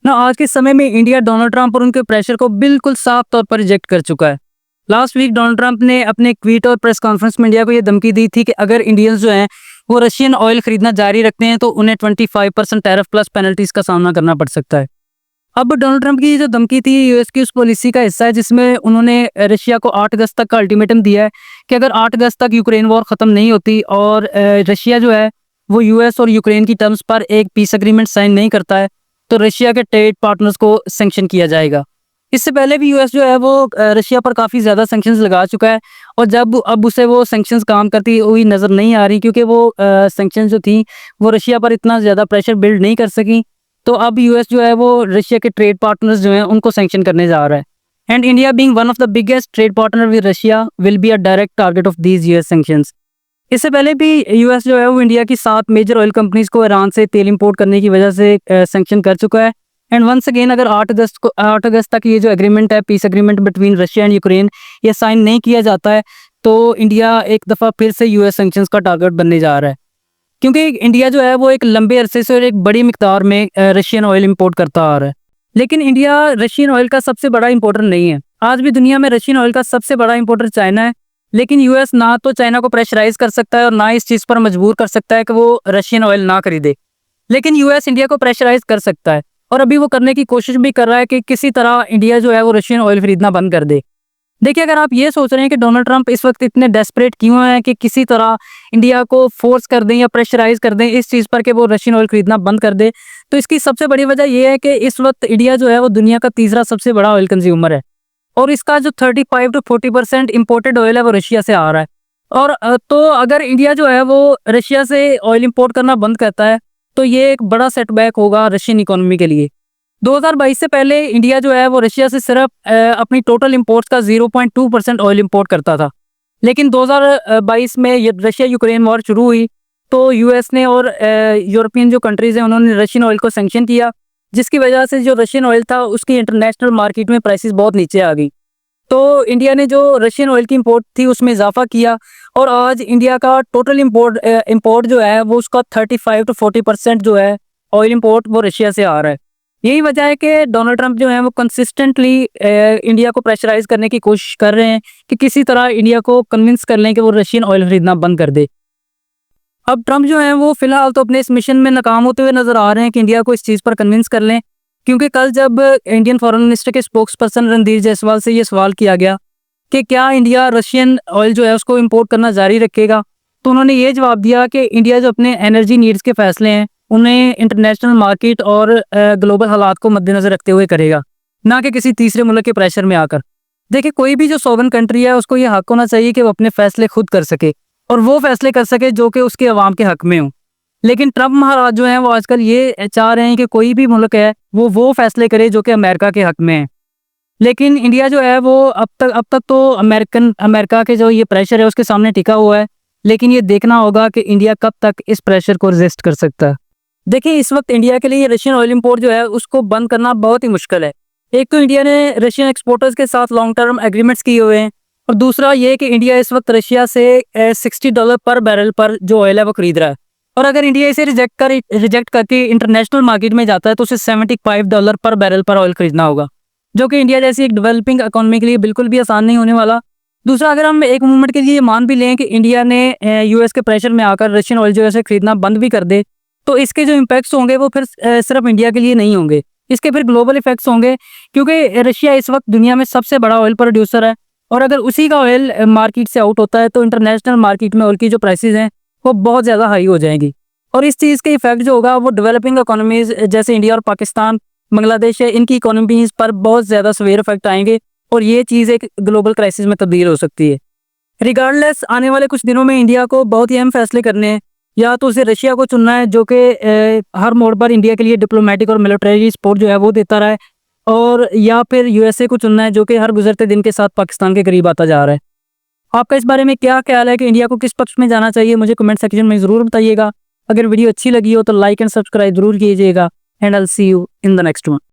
ना आज के समय में इंडिया डोनाल्ड ट्रंप और उनके प्रेशर को बिल्कुल साफ तौर पर रिजेक्ट कर चुका है। लास्ट वीक डोनाल्ड ट्रंप ने अपने ट्वीट और प्रेस कॉन्फ्रेंस में इंडिया को ये धमकी दी थी कि अगर इंडियंस जो हैं वो रशियन ऑयल खरीदना जारी रखते हैं तो उन्हें 25% टैरिफ प्लस पेनल्टीज का सामना करना पड़ सकता है। अब डोनाल्ड ट्रंप की ये जो धमकी थी यूएस की उस पॉलिसी का हिस्सा है जिसमें उन्होंने रशिया को 8 अगस्त तक का अल्टीमेटम दिया है कि अगर 8 अगस्त तक यूक्रेन वॉर खत्म नहीं होती और रशिया जो है वो यूएस और यूक्रेन की टर्म्स पर एक पीस एग्रीमेंट साइन नहीं करता है तो रशिया के ट्रेड पार्टनर्स को सैंक्शन किया जाएगा। इससे पहले भी यूएस जो है वो रशिया पर काफ़ी ज़्यादा सैंक्शंस लगा चुका है और जब अब उसे वो सैंक्शंस काम करती हुई नज़र नहीं आ रही क्योंकि वो सैंक्शंस जो थी वो रशिया पर इतना ज़्यादा प्रेशर बिल्ड नहीं कर सकी। तो अब यूएस जो है वो रशिया के ट्रेड पार्टनर्स जो हैं उनको सैंक्शन करने जा रहा है and India being one of the biggest trade partner with Russia will be a direct target of these US sanctions. इससे पहले भी यूएस जो है वो इंडिया की 7 मेजर ऑयल कंपनीज को ईरान से तेल इंपोर्ट करने की वजह से सैंक्शन कर चुका है एंड वंस अगेन अगर 8 अगस्त तक ये जो एग्रीमेंट है piece agreement between Russia and Ukraine ये साइन नहीं किया जाता है तो इंडिया एक दफ़ा फिर से यूएस सैंक्शंस का टारगेट बनने जा रहा है क्योंकि इंडिया जो है वो एक लंबे अरसे से और एक बड़ी मिकदार में रशियन ऑयल इंपोर्ट करता आ रहा है। लेकिन इंडिया रशियन ऑयल का सबसे बड़ा इंपोर्टर नहीं है। आज भी दुनिया में रशियन ऑयल का सबसे बड़ा इंपोर्टर चाइना है, लेकिन यूएस ना तो चाइना को प्रेशराइज कर सकता है और ना इस चीज़ पर मजबूर कर सकता है कि वो रशियन ऑयल ना खरीदे। लेकिन यूएस इंडिया को प्रेशराइज कर सकता है और अभी वो करने की कोशिश भी कर रहा है कि किसी तरह इंडिया जो है वो रशियन ऑयल खरीदना बंद कर दे। देखिए, अगर आप ये सोच रहे हैं कि डोनाल्ड ट्रंप इस वक्त इतने डेस्परेट क्यों हैं कि किसी तरह इंडिया को फोर्स कर दें या प्रेशराइज कर दें इस चीज़ पर कि वो रशियन ऑयल खरीदना बंद कर दे, तो इसकी सबसे बड़ी वजह ये है कि इस वक्त इंडिया जो है वो दुनिया का तीसरा सबसे बड़ा ऑयल कंज्यूमर है और इसका जो 35 to 40% इम्पोर्टेड ऑयल है वो रशिया से आ रहा है। और तो अगर इंडिया जो है वो रशिया से ऑयल इम्पोर्ट करना बंद करता है तो ये एक बड़ा सेटबैक होगा रशियन इकोनॉमी के लिए। 2022 से पहले इंडिया जो है वो रशिया से सिर्फ अपनी टोटल इंपोर्ट्स का 0.2% ऑयल इंपोर्ट करता था। लेकिन 2022 में रशिया यूक्रेन वॉर शुरू हुई तो यूएस ने और यूरोपियन जो कंट्रीज़ हैं उन्होंने रशियन ऑयल को सैंक्शन किया, जिसकी वजह से जो रशियन ऑयल था उसकी इंटरनेशनल मार्केट में प्राइसेस बहुत नीचे आ गई। तो इंडिया ने जो रशियन ऑयल की इंपोर्ट थी उसमें इजाफा किया और आज इंडिया का टोटल इंपोर्ट जो है वो उसका 35 to 40% जो है ऑयल इंपोर्ट वो रशिया से आ रहा है। यही वजह है कि डोनाल्ड ट्रंप जो है वो कंसिस्टेंटली इंडिया को प्रेशराइज करने की कोशिश कर रहे हैं कि किसी तरह इंडिया को कन्विंस कर लें कि वो रशियन ऑयल खरीदना बंद कर दे। अब ट्रंप जो है वो फिलहाल तो अपने इस मिशन में नाकाम होते हुए नजर आ रहे हैं कि इंडिया को इस चीज़ पर कन्विंस कर लें, क्योंकि कल जब इंडियन फॉरेन मिनिस्टर के स्पोक्स पर्सन रणधीर जायसवाल से ये सवाल किया गया कि क्या इंडिया रशियन ऑयल जो है उसको इम्पोर्ट करना जारी रखेगा, तो उन्होंने ये जवाब दिया कि इंडिया जो अपने एनर्जी नीड्स के फैसले हैं उन्हें इंटरनेशनल मार्केट और ग्लोबल हालात को मद्देनजर रखते हुए करेगा, ना कि किसी तीसरे मुल्क के प्रेशर में आकर। देखिए, कोई भी जो सॉवरेन कंट्री है उसको ये हक होना चाहिए कि वो अपने फैसले खुद कर सके और वो फैसले कर सके जो कि उसके अवाम के हक में हों। लेकिन ट्रंप महाराज जो हैं वो आजकल ये चाह रहे हैं कि कोई भी मुल्क है वो फैसले करे जो कि अमेरिका के हक में है। लेकिन इंडिया जो है वो अब तक तो अमेरिका के जो ये प्रेशर है उसके सामने टिका हुआ है, लेकिन ये देखना होगा कि इंडिया कब तक इस प्रेशर को रेजिस्ट कर सकता है। देखिए, इस वक्त इंडिया के लिए रशियन ऑयल इंपोर्ट जो है उसको बंद करना बहुत ही मुश्किल है। एक तो इंडिया ने रशियन एक्सपोर्टर्स के साथ लॉन्ग टर्म एग्रीमेंट्स किए हुए हैं और दूसरा ये कि इंडिया इस वक्त रशिया से $60 पर बैरल पर जो ऑयल है वो खरीद रहा है और अगर इंडिया इसे रिजेक्ट करके इंटरनेशनल मार्केट में जाता है तो उसे $75 पर बैरल पर ऑयल खरीदना होगा, जो कि इंडिया जैसी एक डेवलपिंग इकोनॉमी के लिए बिल्कुल भी आसान नहीं होने वाला। दूसरा, अगर हम एक मोमेंट के लिए मान भी लें कि इंडिया ने यूएस के प्रेशर में आकर रशियन ऑयल जो है खरीदना बंद भी कर दे, तो इसके जो इम्पैक्ट्स होंगे वो फिर सिर्फ इंडिया के लिए नहीं होंगे, इसके फिर ग्लोबल इफेक्ट्स होंगे, क्योंकि रशिया इस वक्त दुनिया में सबसे बड़ा ऑयल प्रोड्यूसर है और अगर उसी का ऑयल मार्केट से आउट होता है तो इंटरनेशनल मार्केट में ऑयल की जो प्राइसेस हैं वो बहुत ज़्यादा हाई हो जाएंगी और इस चीज़ के इफेक्ट जो होगा वो डेवलपिंग इकोनॉमीज जैसे इंडिया और पाकिस्तान, बांग्लादेश है, इनकी इकोनॉमीज पर बहुत ज़्यादा सवेर इफेक्ट आएंगे और ये चीज़ एक ग्लोबल क्राइसिस में तब्दील हो सकती है। रिगार्डलेस, आने वाले कुछ दिनों में इंडिया को बहुत ही अहम फैसले करने हैं। या तो उसे रशिया को चुनना है जो कि हर मोड़ पर इंडिया के लिए डिप्लोमेटिक और मिलिट्री सपोर्ट जो है वो देता रहा है, और या फिर यूएसए को चुनना है जो कि हर गुजरते दिन के साथ पाकिस्तान के करीब आता जा रहा है। आपका इस बारे में क्या ख्याल है कि इंडिया को किस पक्ष में जाना चाहिए, मुझे कमेंट सेक्शन में ज़रूर बताइएगा। अगर वीडियो अच्छी लगी हो तो लाइक एंड सब्सक्राइब जरूर कीजिएगा and I will see you in the next one.